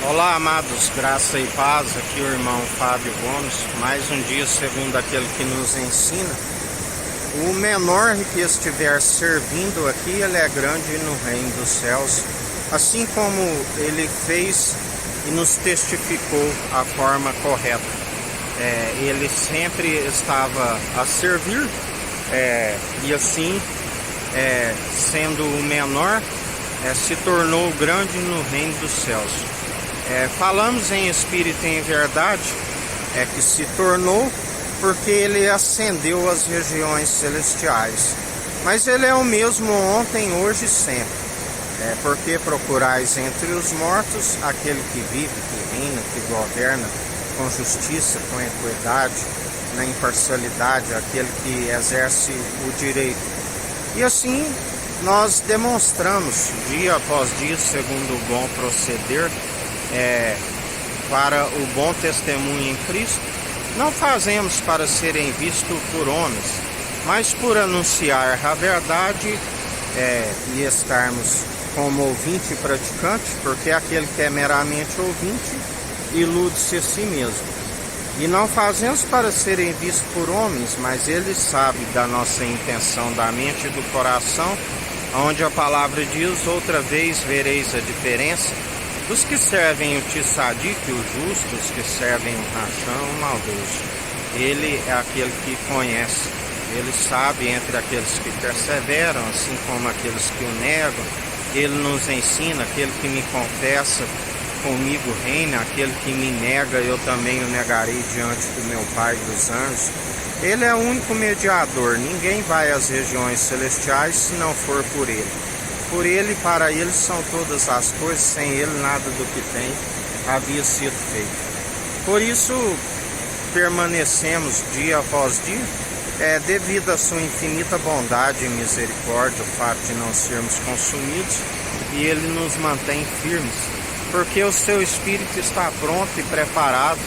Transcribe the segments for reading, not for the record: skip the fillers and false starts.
Olá, amados, graça e paz. Aqui o irmão Fábio Gomes. Mais um dia segundo aquele que nos ensina. O menor que estiver servindo aqui, ele é grande no reino dos céus. Assim como ele fez e nos testificou a forma correta. Ele sempre estava a servir e assim, sendo o menor, se tornou grande no reino dos céus. Falamos em espírito e em verdade, que se tornou porque ele ascendeu às regiões celestiais. Mas ele é o mesmo ontem, hoje e sempre. Porque procurais entre os mortos aquele que vive, que reina, que governa com justiça, com equidade, na imparcialidade, aquele que exerce o direito. E assim nós demonstramos dia após dia, segundo o bom proceder, para o bom testemunho em Cristo. Não fazemos para serem vistos por homens, mas por anunciar a verdade e estarmos como ouvinte e praticante, porque aquele que é meramente ouvinte ilude-se a si mesmo. E não fazemos para serem vistos por homens, mas ele sabe da nossa intenção, da mente e do coração, onde a palavra diz: outra vez vereis a diferença dos que servem o tissadique, o justo, os que servem o rachão, o maldoso. Ele é aquele que conhece, ele sabe entre aqueles que perseveram, assim como aqueles que o negam. Ele nos ensina: aquele que me confessa, comigo reina, aquele que me nega, eu também o negarei diante do meu Pai dos anjos. Ele é o único mediador, ninguém vai às regiões celestiais se não for por ele. Por ele e para ele são todas as coisas, sem ele nada do que tem havia sido feito. Por isso permanecemos dia após dia, devido à sua infinita bondade e misericórdia, o fato de não sermos consumidos, e ele nos mantém firmes, porque o seu Espírito está pronto e preparado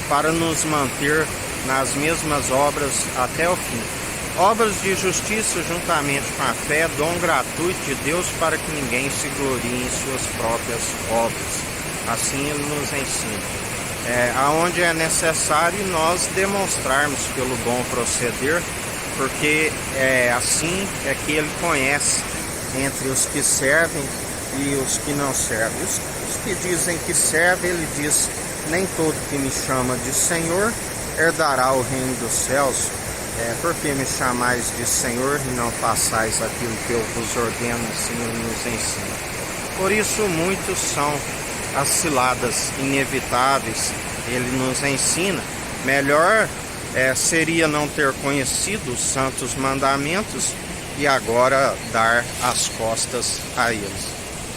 para nos manter nas mesmas obras até o fim. Obras de justiça juntamente com a fé, dom gratuito de Deus para que ninguém se glorie em suas próprias obras. Assim ele nos ensina. Aonde é necessário nós demonstrarmos pelo bom proceder, porque assim é que ele conhece entre os que servem e os que não servem. Os que dizem que servem, ele diz: nem todo que me chama de Senhor herdará o reino dos céus. Porque me chamais de Senhor e não façais aquilo que eu vos ordeno, assim ele nos ensina. Por isso muitos são as ciladas inevitáveis, ele nos ensina. Melhor seria não ter conhecido os santos mandamentos e agora dar as costas a eles.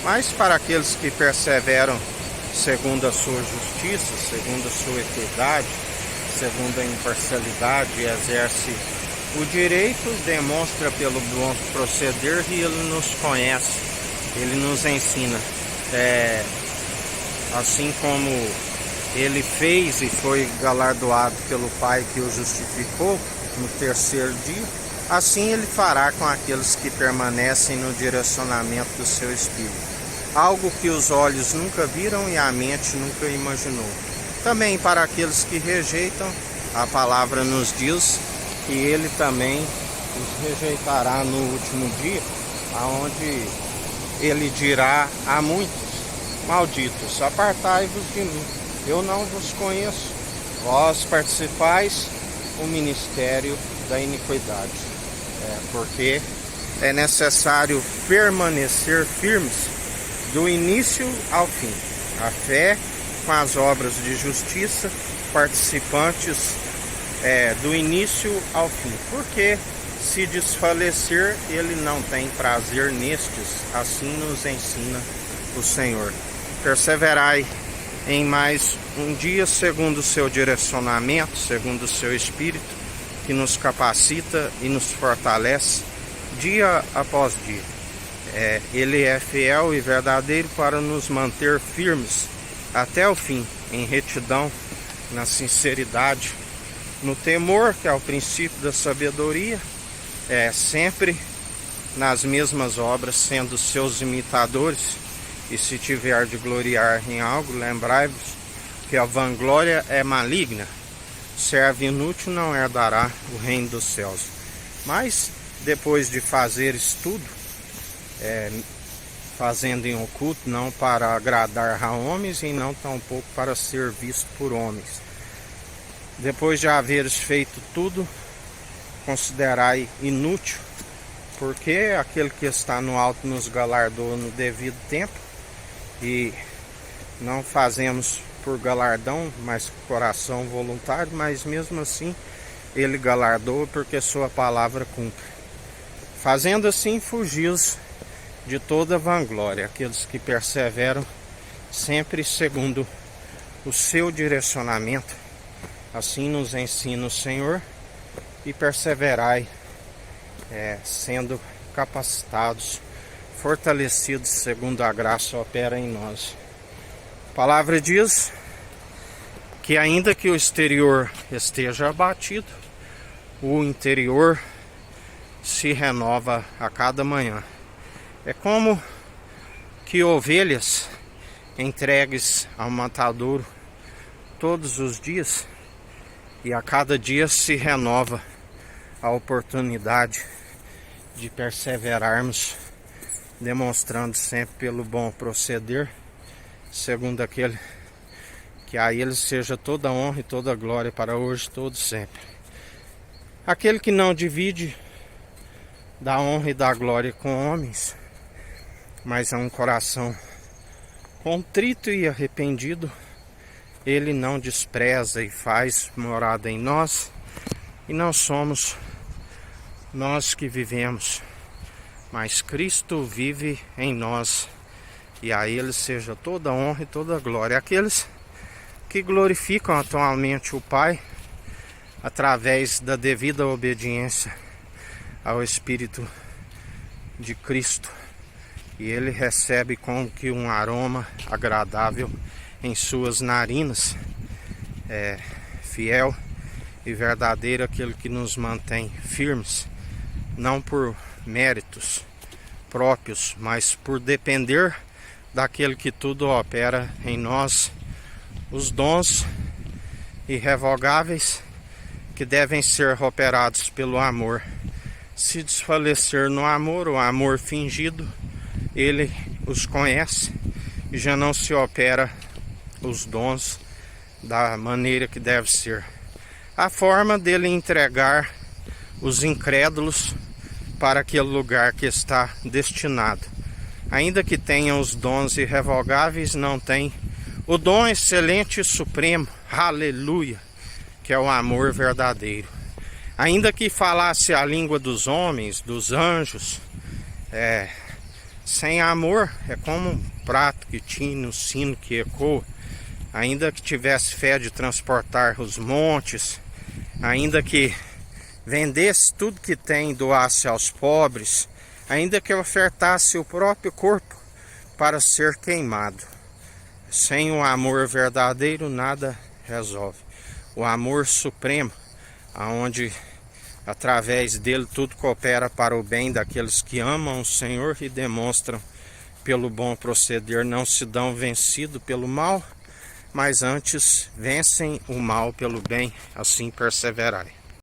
Mas para aqueles que perseveram segundo a sua justiça, segundo a sua equidade, segundo a imparcialidade, exerce o direito, demonstra pelo bom proceder e ele nos conhece, ele nos ensina. Assim como ele fez e foi galardoado pelo Pai que o justificou no terceiro dia, assim ele fará com aqueles que permanecem no direcionamento do seu Espírito. Algo que os olhos nunca viram e a mente nunca imaginou. Também para aqueles que rejeitam, a palavra nos diz que ele também os rejeitará no último dia, aonde ele dirá a muitos: malditos, apartai-vos de mim, eu não vos conheço, vós participais o ministério da iniquidade. Porque é necessário permanecer firmes do início ao fim. A fé com as obras de justiça, participantes do início ao fim. Porque se desfalecer, ele não tem prazer nestes, assim nos ensina o Senhor. Perseverai em mais um dia segundo o seu direcionamento, segundo o seu Espírito, que nos capacita e nos fortalece dia após dia. Ele é fiel e verdadeiro para nos manter firmes até o fim, em retidão, na sinceridade, no temor, que é o princípio da sabedoria, sempre nas mesmas obras, sendo seus imitadores E se tiver de gloriar em algo, lembrai-vos que a vanglória é maligna. Servo inútil não herdará o reino dos céus. Mas depois de fazeres tudo, fazendo em oculto, não para agradar a homens e não tampouco para ser visto por homens. Depois de haveres feito tudo, considerai inútil, porque aquele que está no alto nos galardoa no devido tempo, e não fazemos por galardão, mas com coração voluntário, mas mesmo assim ele galardoa, porque sua palavra cumpre. Fazendo assim, fugis de toda vanglória, aqueles que perseveram sempre segundo o seu direcionamento. Assim nos ensina o Senhor, e perseverai, sendo capacitados, fortalecidos segundo a graça opera em nós. A palavra diz que ainda que o exterior esteja abatido, o interior se renova a cada manhã. É como que ovelhas entregues ao matadouro todos os dias, e a cada dia se renova a oportunidade de perseverarmos, demonstrando sempre pelo bom proceder, segundo aquele que a ele seja toda honra e toda glória para hoje, todo sempre. Aquele que não divide da honra e da glória com homens, mas é um coração contrito e arrependido, ele não despreza e faz morada em nós, e não somos nós que vivemos, mas Cristo vive em nós, e a ele seja toda honra e toda glória. Aqueles que glorificam atualmente o Pai através da devida obediência ao Espírito de Cristo, e ele recebe como que um aroma agradável em suas narinas, fiel e verdadeiro, aquele que nos mantém firmes, não por méritos próprios, mas por depender daquele que tudo opera em nós, os dons irrevogáveis que devem ser operados pelo amor. Se desfalecer no amor, o amor fingido, ele os conhece e já não se opera os dons da maneira que deve ser. A forma dele entregar os incrédulos para aquele lugar que está destinado. Ainda que tenham os dons irrevogáveis, não tem o dom excelente e supremo, aleluia, que é o amor verdadeiro. Ainda que falasse a língua dos homens, dos anjos, sem amor é como um prato que tine, um sino que ecoa. Ainda que tivesse fé de transportar os montes, ainda que vendesse tudo que tem e doasse aos pobres, ainda que ofertasse o próprio corpo para ser queimado, sem o amor verdadeiro nada resolve. O amor supremo, aonde através dele tudo coopera para o bem daqueles que amam o Senhor e demonstram pelo bom proceder, não se dão vencido pelo mal, mas antes vencem o mal pelo bem, assim perseverai.